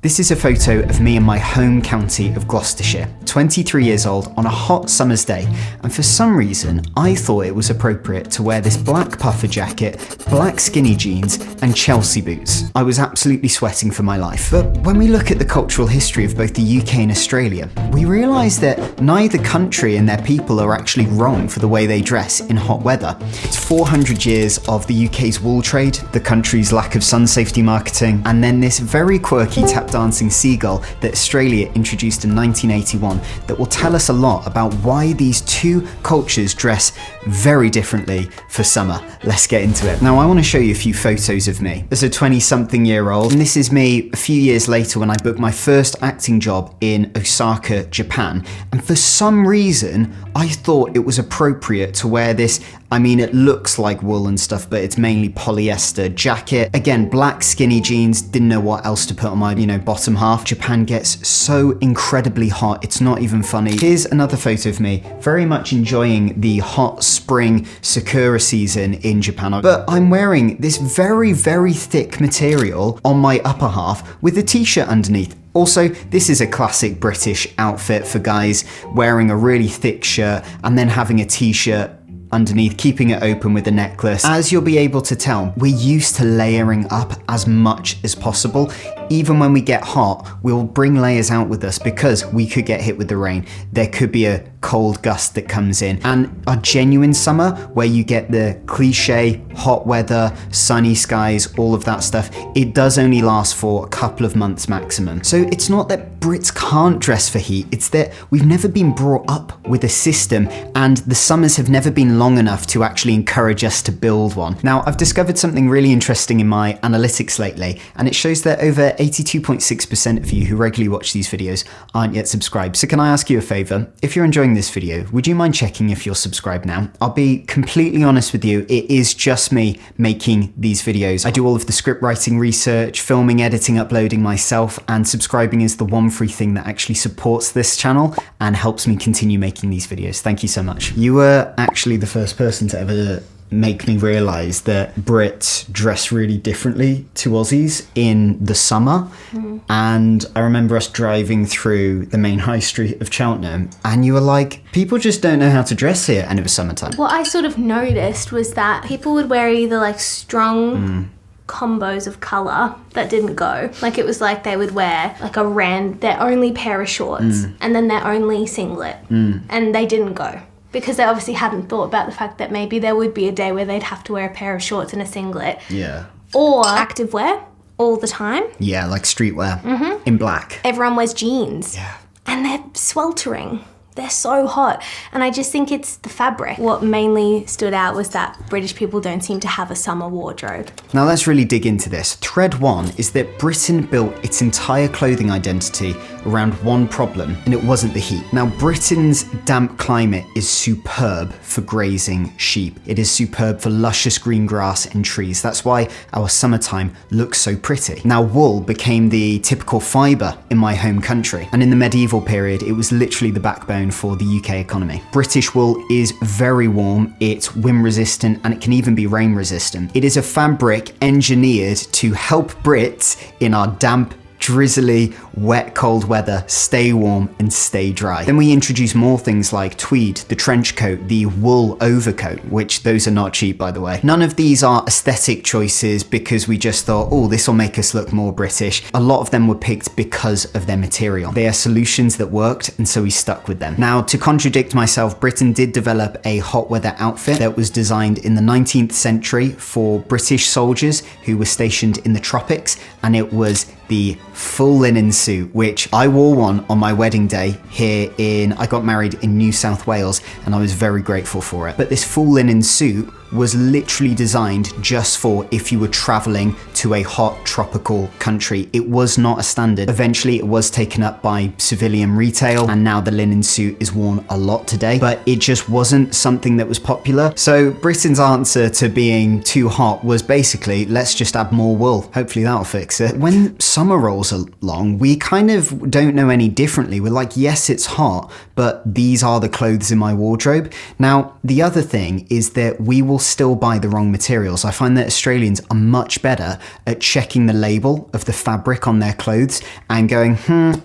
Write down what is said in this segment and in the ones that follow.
This is a photo of me in my home county of Gloucestershire, 23 years old on a hot summer's day, and for some reason I thought it was appropriate to wear this black puffer jacket, black skinny jeans and Chelsea boots. I was absolutely sweating for my life. But when we look at the cultural history of both the UK and Australia, we realise that neither country and their people are actually wrong for the way they dress in hot weather. It's 400 years of the UK's wool trade, the country's lack of sun safety marketing, and then this very quirky tap dancing seagull that Australia introduced in 1981 that will tell us a lot about why these two cultures dress very differently for summer. Let's get into it. Now I want to show you a few photos of me as a 20-something-year-old, and this is me a few years later when I booked my first acting job in Osaka, Japan, and for some reason I thought it was appropriate to wear this, I mean it looks like wool and stuff, but it's mainly polyester jacket. Again, black skinny jeans, didn't know what else to put on my, bottom half. Japan gets so incredibly hot, it's not even funny. Here's another photo of me, very much enjoying the hot spring sakura season in Japan. But I'm wearing this very, very thick material on my upper half with a t-shirt underneath. Also, this is a classic British outfit for guys, wearing a really thick shirt and then having a t-shirt underneath, keeping it open with a necklace. As you'll be able to tell, we're used to layering up as much as possible. Even when we get hot, we'll bring layers out with us because we could get hit with the rain. There could be a cold gust that comes in. And a genuine summer where you get the cliche hot weather, sunny skies, all of that stuff, it does only last for a couple of months maximum. So it's not that Brits can't dress for heat, it's that we've never been brought up with a system and the summers have never been long enough to actually encourage us to build one. Now, I've discovered something really interesting in my analytics lately, and it shows that over 82.6% of you who regularly watch these videos aren't yet subscribed. So can I ask you a favor? If you're enjoying this video, would you mind checking if you're subscribed now? I'll be completely honest with you, it is just me making these videos. I do all of the script writing research, filming, editing, uploading myself, and subscribing is the one free thing that actually supports this channel and helps me continue making these videos. Thank you so much. You were actually the first person to ever make me realise that Brits dress really differently to Aussies in the summer. And I remember us driving through the main high street of Cheltenham and you were like, people just don't know how to dress here, and it was summertime. What I sort of noticed was that people would wear either like strong combos of colour that didn't go. Like it was like they would wear like their only pair of shorts and then their only singlet and they didn't go. Because they obviously hadn't thought about the fact that maybe there would be a day where they'd have to wear a pair of shorts and a singlet. Yeah. Or activewear all the time. Yeah, like streetwear in black. Everyone wears jeans. Yeah. And they're sweltering. They're so hot. And I just think it's the fabric. What mainly stood out was that British people don't seem to have a summer wardrobe. Now let's really dig into this. Thread one is that Britain built its entire clothing identity around one problem, and it wasn't the heat. Now Britain's damp climate is superb for grazing sheep. It is superb for luscious green grass and trees. That's why our summertime looks so pretty. Now wool became the typical fibre in my home country, and in the medieval period it was literally the backbone for the UK economy. British wool is very warm, it's wind resistant, and it can even be rain resistant. It is a fabric engineered to help Brits in our damp, drizzly, wet, cold weather stay warm and stay dry. Then we introduce more things like tweed, the trench coat, the wool overcoat, which those are not cheap, by the way. None of these are aesthetic choices because we just thought, oh, this will make us look more British. A lot of them were picked because of their material. They are solutions that worked, and so we stuck with them. Now, to contradict myself, Britain did develop a hot weather outfit that was designed in the 19th century for British soldiers who were stationed in the tropics, and it was the full linen suit, which I wore one on my wedding day I got married in New South Wales, and I was very grateful for it. But this full linen suit was literally designed just for if you were traveling to a hot tropical country. It was not a standard. Eventually it was taken up by civilian retail, and now the linen suit is worn a lot today, but it just wasn't something that was popular. So Britain's answer to being too hot was basically, let's just add more wool. Hopefully that'll fix it. When summer rolls along, we kind of don't know any differently. We're like, yes, it's hot, but these are the clothes in my wardrobe. Now, the other thing is that we will still buy the wrong materials. I find that Australians are much better at checking the label of the fabric on their clothes and going,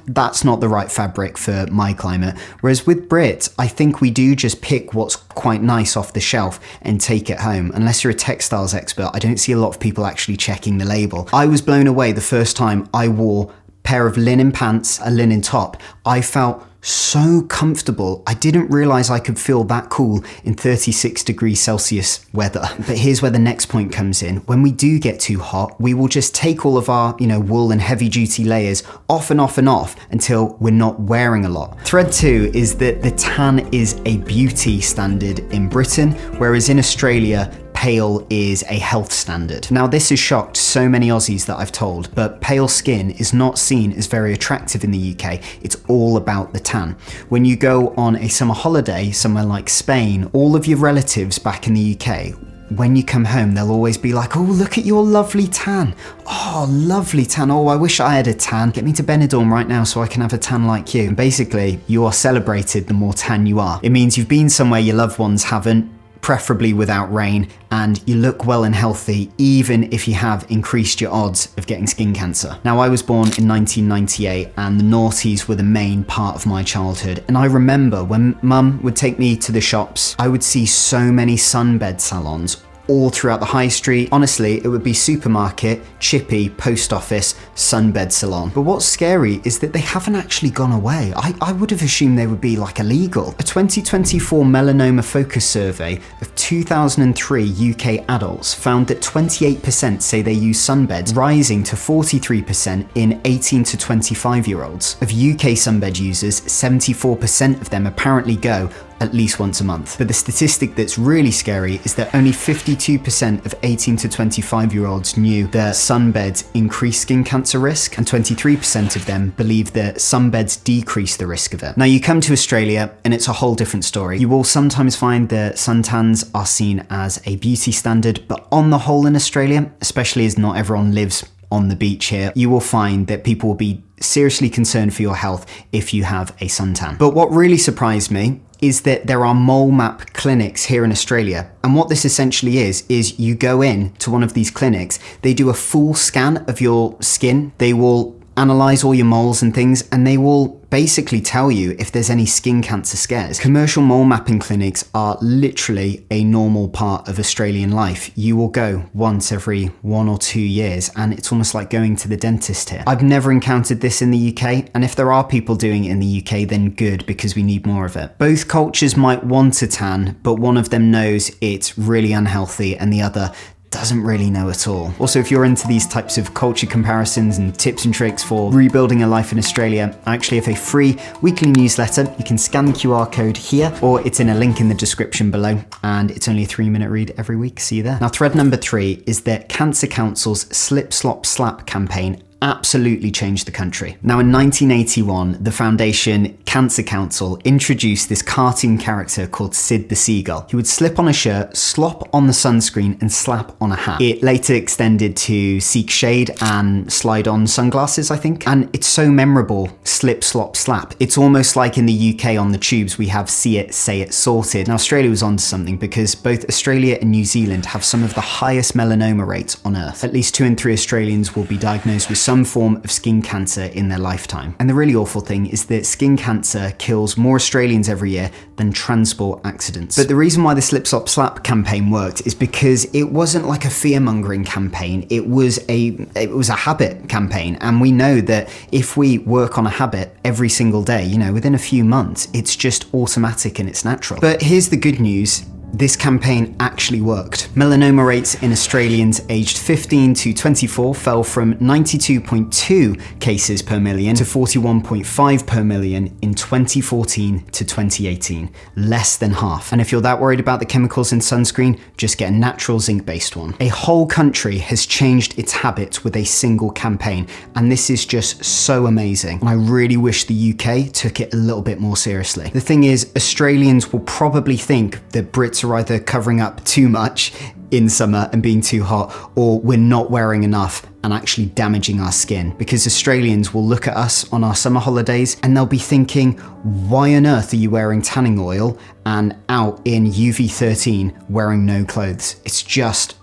that's not the right fabric for my climate. Whereas with Brits, I think we do just pick what's quite nice off the shelf and take it home. Unless you're a textiles expert, I don't see a lot of people actually checking the label. I was blown away the first time I wore a pair of linen pants, a linen top. I felt so comfortable. I didn't realize I could feel that cool in 36 degrees Celsius weather. But here's where the next point comes in. When we do get too hot, we will just take all of our, wool and heavy duty layers off and off and off until we're not wearing a lot. Thread 2 is that the tan is a beauty standard in Britain, whereas in Australia, pale is a health standard. Now, this has shocked so many Aussies that I've told, but pale skin is not seen as very attractive in the UK. It's all about the tan. When you go on a summer holiday somewhere like Spain, all of your relatives back in the UK, when you come home, they'll always be like, oh, look at your lovely tan. Oh, lovely tan. Oh, I wish I had a tan. Get me to Benidorm right now so I can have a tan like you. And basically, you are celebrated the more tan you are. It means you've been somewhere your loved ones haven't, preferably without rain, and you look well and healthy even if you have increased your odds of getting skin cancer. Now, I was born in 1998 and the noughties were the main part of my childhood, and I remember when mum would take me to the shops, I would see so many sunbed salons all throughout the high street. Honestly, it would be supermarket, chippy, post office, sunbed salon. But what's scary is that they haven't actually gone away. I would have assumed they would be like illegal. A 2024 melanoma focus survey of 2003 UK adults found that 28% say they use sunbeds, rising to 43% in 18 to 25-year-olds. Of UK sunbed users, 74% of them apparently go at least once a month. But the statistic that's really scary is that only 52% of 18 to 25-year-olds knew that sunbeds increase skin cancer risk, and 23% of them believe that sunbeds decrease the risk of it. Now, you come to Australia and it's a whole different story. You will sometimes find that suntans are seen as a beauty standard, but on the whole in Australia, especially as not everyone lives on the beach here, you will find that people will be seriously concerned for your health if you have a suntan. But what really surprised me is that there are mole map clinics here in Australia. And what this essentially is you go in to one of these clinics, they do a full scan of your skin, they will analyze all your moles and things, and they will basically tell you if there's any skin cancer scares. Commercial mole mapping clinics are literally a normal part of Australian life. You will go once every 1 or 2 years, and it's almost like going to the dentist here. I've never encountered this in the UK, and if there are people doing it in the UK, then good, because we need more of it. Both cultures might want a tan, but one of them knows it's really unhealthy, and the other doesn't really know at all. Also, if you're into these types of culture comparisons and tips and tricks for rebuilding a life in Australia, I actually have a free weekly newsletter. You can scan the QR code here, or it's in a link in the description below, and it's only a 3-minute read every week. See you there. Now, thread number 3 is that Cancer Council's Slip Slop Slap campaign absolutely changed the country. Now, in 1981, the foundation Cancer Council introduced this cartoon character called Sid the Seagull. He would slip on a shirt, slop on the sunscreen, and slap on a hat. It later extended to seek shade and slide on sunglasses, I think. And it's so memorable, slip, slop, slap. It's almost like in the UK on the tubes, we have see it, say it, sorted. Now, Australia was onto something because both Australia and New Zealand have some of the highest melanoma rates on Earth. At least 2 in 3 Australians will be diagnosed with some form of skin cancer in their lifetime. And the really awful thing is that skin cancer kills more Australians every year than transport accidents. But the reason why the Slip Slop Slap campaign worked is because it wasn't like a fear-mongering campaign. It was a habit campaign. And we know that if we work on a habit every single day, within a few months, it's just automatic and it's natural. But here's the good news. This campaign actually worked. Melanoma rates in Australians aged 15 to 24 fell from 92.2 cases per million to 41.5 per million in 2014 to 2018, less than half. And if you're that worried about the chemicals in sunscreen, just get a natural zinc-based one. A whole country has changed its habits with a single campaign, and this is just so amazing. And I really wish the UK took it a little bit more seriously. The thing is, Australians will probably think that Brits are either covering up too much in summer and being too hot, or we're not wearing enough and actually damaging our skin, because Australians will look at us on our summer holidays and they'll be thinking, why on earth are you wearing tanning oil and out in UV13 wearing no clothes? Just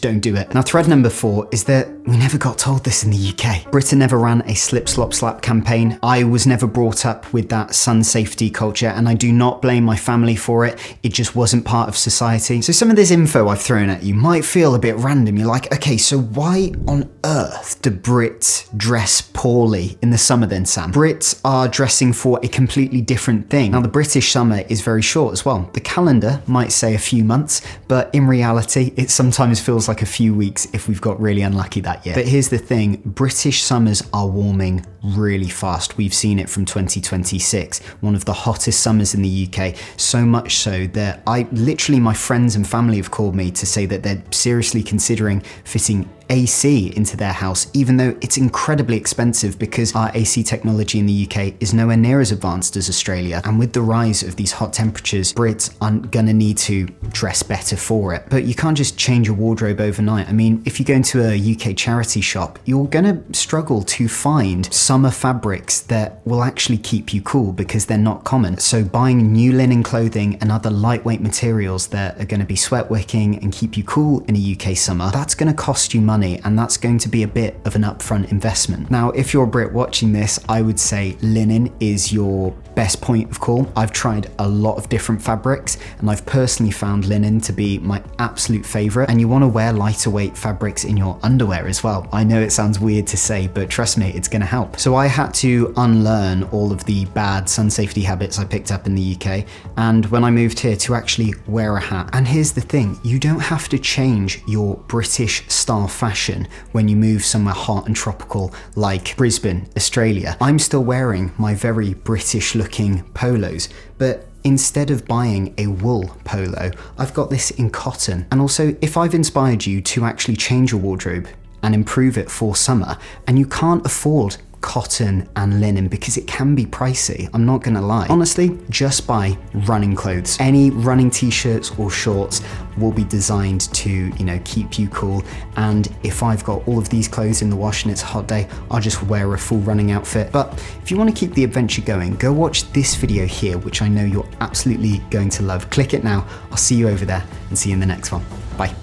don't do it. Now, thread number 4 is that we never got told this in the UK. Britain never ran a Slip Slop Slap campaign. I was never brought up with that sun safety culture, and I do not blame my family for it. It just wasn't part of society. So some of this info I've thrown at you might feel a bit random. You're like, okay, so why on earth do Brits dress poorly in the summer then, Sam? Brits are dressing for a completely different thing. Now, the British summer is very short as well. The calendar might say a few months, but in reality, it sometimes feels like a few weeks if we've got really unlucky that year. But here's the thing, British summers are warming really fast. We've seen it from 2026, one of the hottest summers in the UK, so much so that my friends and family have called me to say that they're seriously considering fitting AC into their house, even though it's incredibly expensive because our AC technology in the UK is nowhere near as advanced as Australia. And with the rise of these hot temperatures, Brits are gonna need to dress better for it. But you can't just change your wardrobe overnight. I mean, if you go into a UK charity shop, you're gonna struggle to find summer fabrics that will actually keep you cool because they're not common. So buying new linen clothing and other lightweight materials that are gonna be sweat wicking and keep you cool in a UK summer, that's gonna cost you money, and that's going to be a bit of an upfront investment. Now, if you're a Brit watching this, I would say linen is your best point of call. I've tried a lot of different fabrics and I've personally found linen to be my absolute favorite. And you want to wear lighter weight fabrics in your underwear as well. I know it sounds weird to say, but trust me, it's going to help. So I had to unlearn all of the bad sun safety habits I picked up in the UK, and when I moved here, to actually wear a hat. And here's the thing, you don't have to change your British style fashion when you move somewhere hot and tropical like Brisbane, Australia. I'm still wearing my very British looking polos, but instead of buying a wool polo, I've got this in cotton. And also, if I've inspired you to actually change your wardrobe and improve it for summer, and you can't afford cotton and linen because it can be pricey, I'm not gonna lie. Honestly, just buy running clothes. Any running t-shirts or shorts will be designed to, keep you cool. And if I've got all of these clothes in the wash and it's a hot day, I'll just wear a full running outfit. But if you want to keep the adventure going, go watch this video here, which I know you're absolutely going to love. Click it now. I'll see you over there and see you in the next one. Bye.